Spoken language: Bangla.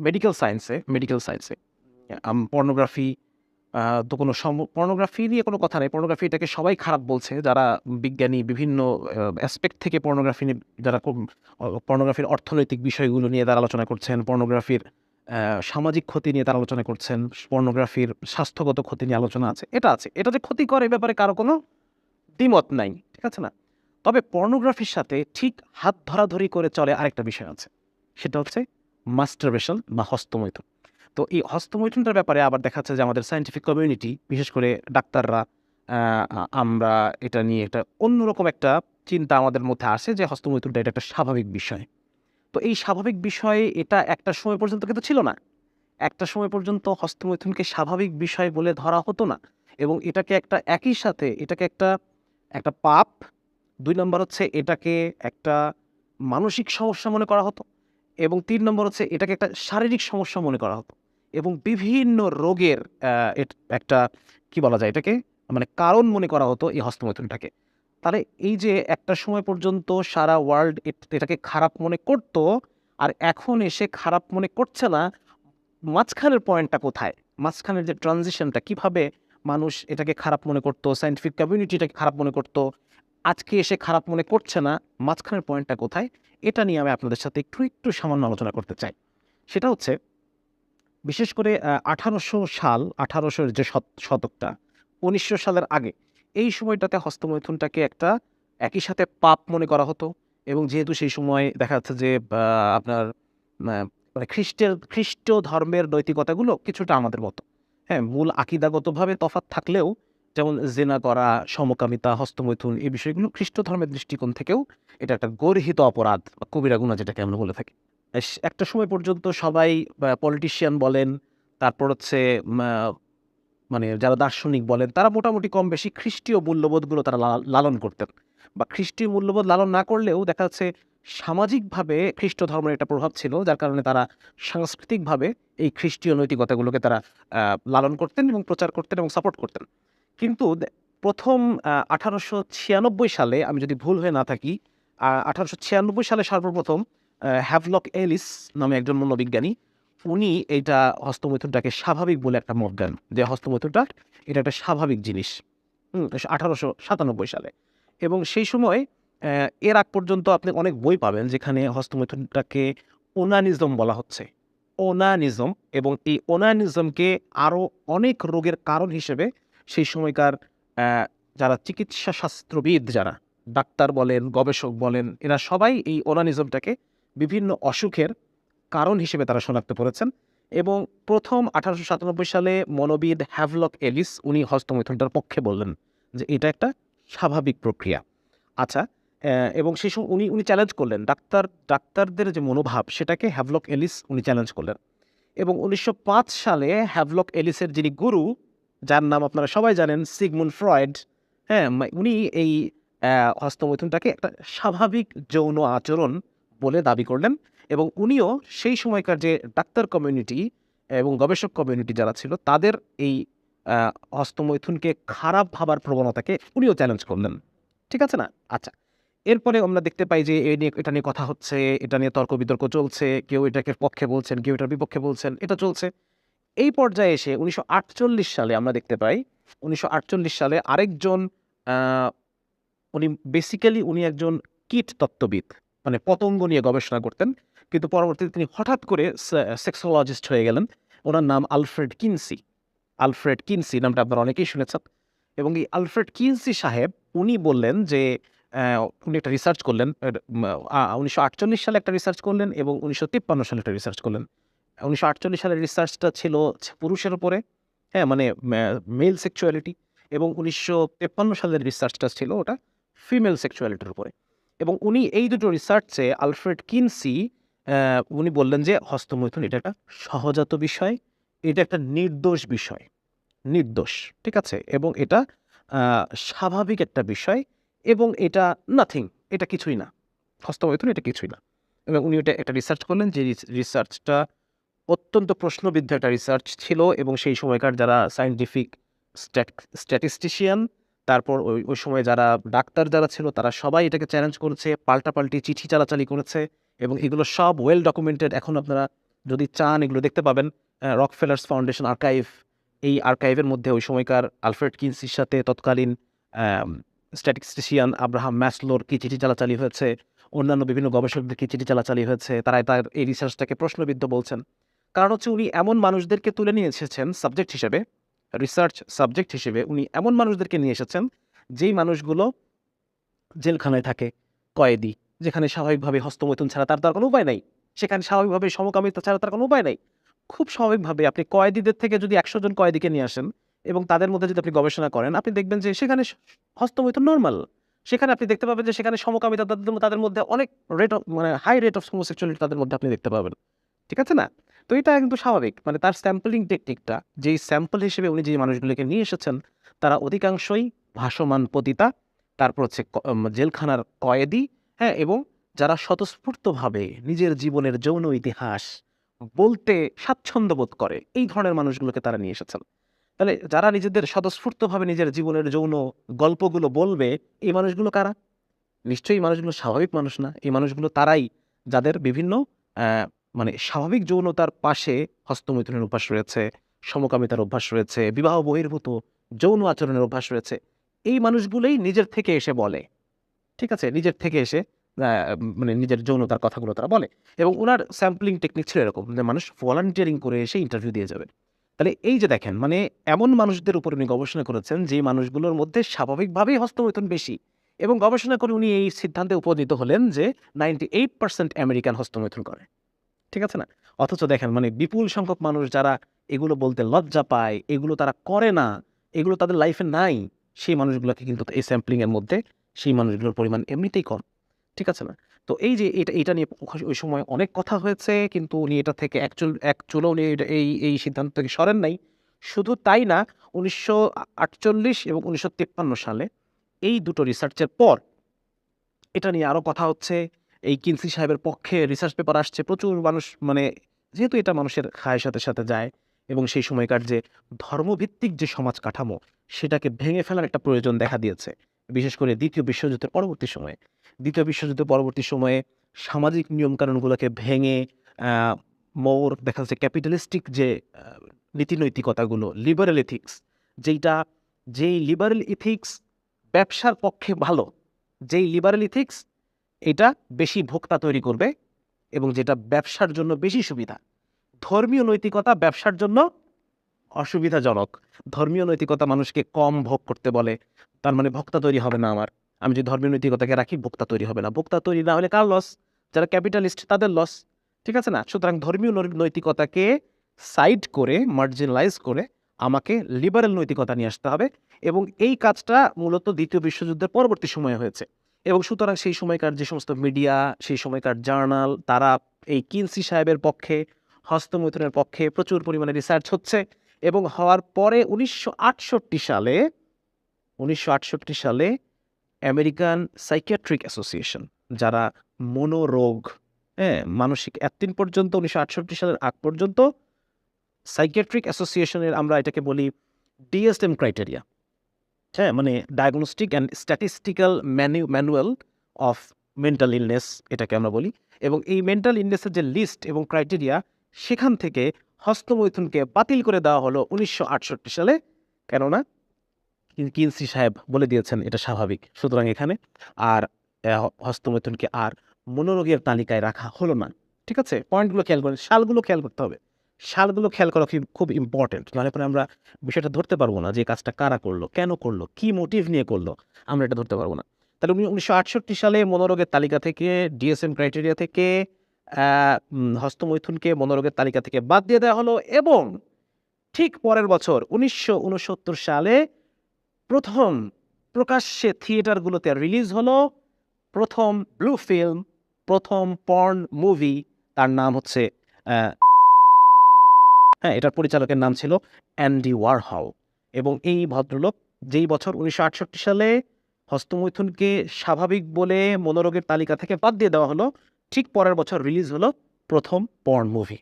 মেডিকেল সায়েন্সে পর্নোগ্রাফি তো কোনো পর্নোগ্রাফি নিয়ে কোনো কথা নেই। পর্নোগ্রাফি এটাকে সবাই খারাপ বলছে, যারা বিজ্ঞানী বিভিন্ন অ্যাসপেক্ট থেকে পর্নোগ্রাফি নিয়ে যারা পর্নোগ্রাফির অর্থনৈতিক বিষয়গুলো নিয়ে তারা আলোচনা করছেন, পর্নোগ্রাফির সামাজিক ক্ষতি নিয়ে তারা আলোচনা করছেন, পর্নোগ্রাফির স্বাস্থ্যগত ক্ষতি নিয়ে আলোচনা আছে, এটা আছে। এটা যে ক্ষতি করে এ ব্যাপারে কারো কোনো দ্বিমত নাই, ঠিক আছে না? তবে পর্নোগ্রাফির সাথে ঠিক হাত ধরাধরি করে চলে আরেকটা বিষয় আছে, সেটা হচ্ছে মাস্টারবেশন বা হস্তমৈথুন। তো এই হস্তমৈথুনটার ব্যাপারে আবার দেখা যাচ্ছে যে আমাদের সায়েন্টিফিক কমিউনিটি, বিশেষ করে ডাক্তাররা, আমরা এটা নিয়ে একটা অন্যরকম একটা চিন্তা আমাদের মধ্যে আসে যে হস্তমৈথুনটা এটা একটা স্বাভাবিক বিষয়। তো এই স্বাভাবিক বিষয় এটা একটা সময় পর্যন্ত কিন্তু ছিল না। একটা সময় পর্যন্ত হস্তমৈথুনকে স্বাভাবিক বিষয় বলে ধরা হতো না, এবং এটাকে একটা একই সাথে এটাকে একটা একটা পাপ, ২ নম্বর হচ্ছে এটাকে একটা মানসিক সমস্যা মনে করা হতো, এবং ৩ নম্বর হচ্ছে এটাকে একটা শারীরিক সমস্যা মনে করা হতো, এবং বিভিন্ন রোগের একটা কি বলা যায় এটাকে, মানে কারণ মনে করা হতো এই হস্তমৈথুনটাকে। তাহলে এই যে একটা সময় পর্যন্ত সারা ওয়ার্ল্ড এটাকে খারাপ মনে করত, আর এখন এসে খারাপ মনে করছে না, মাঝখানের পয়েন্টটা কোথায়? মাঝখানের যে ট্রানজিশনটা, কিভাবে মানুষ এটাকে খারাপ মনে করত, সায়েন্টিফিক কমিউনিটি এটাকে খারাপ মনে করত, আজকে এসে খারাপ মনে করছে না, মাঝখানের পয়েন্টটা কোথায়? এটা নিয়ে আমি আপনাদের সাথে একটু সামান্য আলোচনা করতে চাই। সেটা হচ্ছে বিশেষ করে ১৮০০ যে শতকটা, ১৯০০ সালের আগে, এই সময়টাতে হস্তমৈথুনটাকে একটা একই সাথে পাপ মনে করা হতো, এবং যেহেতু সেই সময় দেখা যাচ্ছে যে আপনার আ মানে খ্রিস্ট ধর্মের নৈতিকতাগুলো কিছুটা আমাদের মতো। হ্যাঁ? মূল আকিদাগতভাবে তফাৎ থাকলেও, যেমন জিনা করা, সমকামিতা, হস্তমৈথুন এই বিষয়গুলো খ্রিস্ট ধর্মের দৃষ্টিকোণ থেকেও এটা একটা গর্হিত অপরাধ বা কবিরা গুনাহ যেটাকে আমরা বলে থাকি। একটা সময় পর্যন্ত সবাই পলিটিশিয়ান বলেন, তারপর হচ্ছে মা মানে যারা দার্শনিক বলেন, তারা মোটামুটি কম বেশি খ্রিস্টীয় মূল্যবোধগুলো তারা লালন করতেন। বা খ্রিস্টীয় মূল্যবোধ লালন না করলেও দেখা যাচ্ছে সামাজিকভাবে খ্রিস্ট ধর্মের একটা প্রভাব ছিল, যার কারণে তারা সাংস্কৃতিকভাবে এই খ্রিস্টীয় নৈতিকতাগুলোকে তারা লালন করতেন এবং প্রচার করতেন এবং সাপোর্ট করতেন। কিন্তু ১ম ১৮৯৬ সালে, আমি যদি ভুল হয়ে না থাকি, ১৮৯৬ সালে সর্বপ্রথম হ্যাভলক এলিস নামে একজন মনোবিজ্ঞানী, উনি এইটা হস্তমৈথুনটাকে স্বাভাবিক বলে একটা মত দেন যে হস্তমৈথুনটা এটা একটা স্বাভাবিক জিনিস। ১৮৯৭ সালে। এবং সেই সময় এর আগ পর্যন্ত আপনি অনেক বই পাবেন যেখানে হস্তমৈথুনটাকে ওনানিজম বলা হচ্ছে। ওনানিজম, এবং এই ওনানিজমকে আরও অনেক রোগের কারণ হিসেবে সেই সময়কার অ্যা যারা চিকিৎসা শাস্ত্রবিদ, যারা ডাক্তার বলেন, গবেষক বলেন, এরা সবাই এই ওনানিজমটাকে বিভিন্ন অসুখের কারণ হিসেবে তারা শনাক্ত করেছেন। এবং প্রথম ১৮৯৭ সালে মনোবিদ হ্যাভলক এলিস উনি হস্তমৈথুনটার পক্ষে বললেন যে এটা একটা স্বাভাবিক প্রক্রিয়া। আচ্ছা, এবং সেই সময় উনি চ্যালেঞ্জ করলেন ডাক্তারদের যে মনোভাব সেটাকে হ্যাভলক এলিস উনি চ্যালেঞ্জ করলেন। এবং ১৯০৫ সালে হ্যাভলক এলিসের যিনি গুরু, যার নাম আপনারা সবাই জানেন, সিগমুন্ড ফ্রয়েড, হ্যাঁ? উনি এই হস্তমৈথুনটাকে একটা স্বাভাবিক যৌন আচরণ বলে দাবি করলেন, এবং উনিও সেই সময়কার যে ডাক্তার কমিউনিটি এবং গবেষক কমিউনিটি যারা ছিল, তাদের এই আ হস্তমৈথুনকে খারাপ ভাবার প্রবণতাকে উনিও চ্যালেঞ্জ করলেন। ঠিক আছে না? আচ্ছা। এরপরে আমরা দেখতে পাই যে এটা নিয়ে কথা হচ্ছে, এটা নিয়ে তর্ক-বিতর্ক চলছে। কেউ এটাকে পক্ষে বলছেন, কেউ এটার বিপক্ষে বলছেন। এটা চলছে। এই পর্যায়ে এসে ১৯৪৮ সালে আমরা দেখতে পাই, ১৯৪৮ সালে আরেকজন, আ উনি একজন কীটতত্ত্ববিদ। মানে পতঙ্গ নিয়ে গবেষণা করতেন। কিন্তু পরবর্তীতে তিনি হঠাৎ করে সেক্সোলজিস্ট হয়ে গেলেন। উনার নাম আলফ্রেড কিনসি। আলফ্রেড কিনসি নামটা আপনারা অনেকেই শুনেছেন। এবং এই আলফ্রেড কিনসি সাহেব উনি বললেন যে উনি একটা রিসার্চ করলেন। ১৯৪৮ সালে একটা রিসার্চ করলেন, এবং ১৯৫৩ সালে একটা রিসার্চ করলেন। ১৯৪৮ সালের রিসার্চটা ছিল পুরুষের উপরে, হ্যাঁ? মানে মেল সেক্সুয়ালিটি, এবং ১৯৫৩ সালের রিসার্চটা ছিল ওটা ফিমেল সেক্সুয়ালিটির উপরে। এবং উনি এই দুটো রিসার্চে আলফ্রেড কিনসি উনি বললেন যে হস্তমৈথুন এটা একটা সহজাত বিষয়, এটা একটা নির্দোষ বিষয়। নির্দোষ, ঠিক আছে? এবং এটা আ স্বাভাবিক একটা বিষয়, এবং এটা নাথিং, এটা কিছুই না। হস্তমৈথুন এটা কিছুই না। এবং উনি ওটা একটা রিসার্চ করলেন, যে রিসার্চটা অত্যন্ত প্রশ্নবিদ্ধ একটা রিসার্চ ছিল, এবং সেই সময়কার যারা সায়েন্টিফিক স্ট্যাট স্ট্যাটিস্টিশিয়ান, তারপর ওই সময়ে যারা ডাক্তার যারা ছিল, তারা সবাই এটাকে চ্যালেঞ্জ করেছে, পাল্টাপাল্টি চিঠি চালাচালি করেছে, এবং এগুলো সব ওয়েল ডকুমেন্টেড। এখন আপনারা যদি চান এগুলো দেখতে পাবেন রকফেলার্স ফাউন্ডেশন আর্কাইভ। এই আর্কাইভের মধ্যে ওই সময়কার আলফ্রেড কিনসির সাথে তৎকালীন স্ট্যাটিস্টিশিয়ান আব্রাহাম ম্যাসলোর কি চিঠি চালাচালি হয়েছে, অন্যান্য বিভিন্ন গবেষকদের কি চিঠি চালাচালি হয়েছে, তারা তার এই রিসার্চটাকে প্রশ্নবিদ্ধ বলছেন। কারণ হচ্ছে উনি এমন মানুষদেরকে তুলে নিয়ে এসেছেন সাবজেক্ট হিসেবে, রিসার্চ সাবজেক্ট হিসেবে উনি এমন মানুষদেরকে নিয়ে এসেছেন যেই মানুষগুলো জেলখানায় থাকে, কয়েদি, যেখানে স্বাভাবিকভাবে হস্তমৈথুন ছাড়া তার কোনো উপায় নাই, সেখানে স্বাভাবিকভাবে সমকামিতা ছাড়া তার কোনো উপায় নাই। খুব স্বাভাবিকভাবে আপনি কয়েদিদের থেকে যদি ১০০ জন কয়েদিকে নিয়ে আসেন এবং তাদের মধ্যে যদি আপনি গবেষণা করেন, আপনি দেখবেন যে সেখানে হস্তমৈথুন নরমাল। সেখানে আপনি দেখতে পাবেন যে সেখানে সমকামিতা তাদের মধ্যে অনেক rate of high rate of homosexuality তাদের মধ্যে আপনি দেখতে পাবেন। ঠিক আছে না? তো এটা কিন্তু স্বাভাবিক। তার স্যাম্পলিং টেকনিকটা, যেই স্যাম্পল হিসেবে উনি যে মানুষগুলোকে নিয়ে এসেছেন, তারা অধিকাংশই ভাসমান পতিতা, তারপর হচ্ছে জেলখানার কয়েদি, হ্যাঁ? এবং যারা স্বতঃস্ফূর্তভাবে নিজের জীবনের যৌন ইতিহাস বলতে স্বাচ্ছন্দ্য বোধ করে, এই ধরনের মানুষগুলোকে তারা নিয়ে এসেছেন। তাহলে যারা নিজেদের স্বতঃস্ফূর্তভাবে নিজের জীবনের যৌন গল্পগুলো বলবে, এই মানুষগুলো কারা? নিশ্চয়ই এই মানুষগুলো স্বাভাবিক মানুষ না। এই মানুষগুলো তারাই যাদের বিভিন্ন অ্যা স্বাভাবিক যৌনতার পাশে হস্তমৈথুনের অভ্যাস রয়েছে, সমকামিতার অভ্যাস রয়েছে, বিবাহ বহির্ভূত যৌন আচরণের অভ্যাস রয়েছে। এই মানুষগুলোই নিজের থেকে এসে বলে। ঠিক আছে? নিজের থেকে এসে আ নিজের যৌনতার কথাগুলো তারা বলে। এবং উনার স্যাম্পলিং টেকনিক ছিল এরকম যে মানুষ ভলান্টিয়ারিং করে এসে ইন্টারভিউ দিয়ে যাবে। তাহলে এই যে দেখেন, এমন মানুষদের উপর উনি গবেষণা করেছেন যে মানুষগুলোর মধ্যে স্বাভাবিকভাবেই হস্তমৈথুন বেশি, এবং গবেষণা করে উনি এই সিদ্ধান্তে উপনীত হলেন যে 98% আমেরিকান হস্তমৈথুন করে। ঠিক আছে না? অথচ দেখেন, বিপুল সংখ্যক মানুষ যারা এগুলো বলতে লজ্জা পায়, এগুলো তারা করে না, এগুলো তাদের লাইফে নাই, সেই মানুষগুলোকে কিন্তু এই স্যাম্পলিং এর মধ্যে সেই মানুষগুলোর পরিমাণ এমনিতেই কম। ঠিক আছে না? তো এই যে এটা নিয়ে ওই সময় অনেক কথা হয়েছে, কিন্তু উনি এটা থেকে এক চুলও উনি এই সিদ্ধান্ত থেকে সরেন নাই। শুধু তাই না, ১৯৪৮ এবং ১৯৫৩ সালে এই দুটো রিসার্চের পর এটা নিয়ে আরো কথা হচ্ছে। এই কিনসি সাহেবের পক্ষে রিসার্চ পেপার আসছে। প্রচুর মানুষ, যেহেতু এটা মানুষের খায়ের সাথে যায়, এবং সেই সময়কার যে ধর্মভিত্তিক যে সমাজ কাঠামো, সেটাকে ভেঙে ফেলার একটা প্রয়োজন দেখা দিয়েছে। বিশেষ করে দ্বিতীয় বিশ্বযুদ্ধের পরবর্তী সময়ে। দ্বিতীয় বিশ্বযুদ্ধের পরবর্তী সময়ে সামাজিক নিয়মকানুনগুলোকে ভেঙে আ মোর দেখা যাচ্ছে ক্যাপিটালিস্টিক যে নীতি-নৈতিকতাগুলো, লিবারেল এথিক্স, যেই লিবারেল এথিক্স ব্যবসার পক্ষে ভালো, যেই লিবারেল এথিক্স এটা বেশি ভোক্তা তৈরি করবে এবং যেটা ব্যবসার জন্য বেশি সুবিধা। ধর্মীয় নৈতিকতা ব্যবসার জন্য অসুবিধাজনক। ধর্মীয় নৈতিকতা মানুষকে কম ভোগ করতে বলে। তার ভোক্তা তৈরি হবে না আমার। আমি যদি ধর্মীয় নৈতিকতাকে রাখি, ভোক্তা তৈরি হবে না। ভোক্তা তৈরি না হলে কার লস? যারা ক্যাপিটালিস্ট তাদের লস। ঠিক আছে না? সুতরাং ধর্মীয় নৈতিকতাকে সাইড করে, মার্জিনালাইজ করে আমাকে লিবারেল নৈতিকতা নিয়ে আসতে হবে, এবং এই কাজটা মূলত দ্বিতীয় বিশ্বযুদ্ধের পরবর্তী সময়ে হয়েছে। এবং সুতরাং সেই সময়কার যে সমস্ত মিডিয়া, সেই সময়কার জার্নাল, তারা এই কিনসি সাহেবের পক্ষে, হস্তমৈথুনের পক্ষে প্রচুর পরিমাণে রিসার্চ হচ্ছে, এবং হওয়ার পরে ১৯৬৮ সালে আমেরিকান সাইকিয়াট্রিক অ্যাসোসিয়েশন, যারা মনোরোগ, হ্যাঁ? মানসিক এতদিন পর্যন্ত ১৯৬৮ সালের আগ পর্যন্ত সাইকিয়াট্রিক অ্যাসোসিয়েশনের আমরা এটাকে বলি DSM ক্রাইটেরিয়া। হ্যাঁ? Diagnostic and statistical manual of mental illness এটাকে আমরা বলি। এবং এই মেন্টাল ইলনেসের যে লিস্ট এবং ক্রাইটেরিয়া, সেখান থেকে হস্তমৈথুনকে বাতিল করে দেওয়া হলো ১৯৬৮ সালে। কেননা কিনসি সাহেব বলে দিয়েছেন এটা স্বাভাবিক। সুতরাং এখানে আর হস্তমৈথুনকে আর মনোরোগের তালিকায় রাখা হলো না। ঠিক আছে? পয়েন্টগুলো খেয়াল করেন, সালগুলো খেয়াল করতে হবে। সালগুলো খেয়াল করা খুব ইম্পর্টেন্ট। নাহলে পরে আমরা বিষয়টা ধরতে পারবো না যে এই কাজটা কারা করলো, কেন করলো, কি মোটিভ নিয়ে করলো, আমরা এটা ধরতে পারবো না। তাহলে ১৯৬৮ সালে মনোরোগের তালিকা থেকে, DSM ক্রাইটেরিয়া থেকে হস্তমৈথুনকে মনোরোগের তালিকা থেকে বাদ দিয়ে দেওয়া হলো, এবং ঠিক পরের বছর ১৯৬৯ সালে প্রথম প্রকাশ্যে থিয়েটারগুলোতে রিলিজ হলো প্রথম ব্লু ফিল্ম, প্রথম পর্ন মুভি। তার নাম হচ্ছে এটার পরিচালকের নাম ছিল অ্যান্ডি ওয়ারহল। এবং এই ভদ্রলোক যেই বছর ১৯৬৮ সালে হস্তমৈথুনকে স্বাভাবিক বলে মনোরোগের তালিকা থেকে বাদ দিয়ে দেওয়া হলো, ঠিক পরের বছর রিলিজ হলো প্রথম পর্ন মুভি।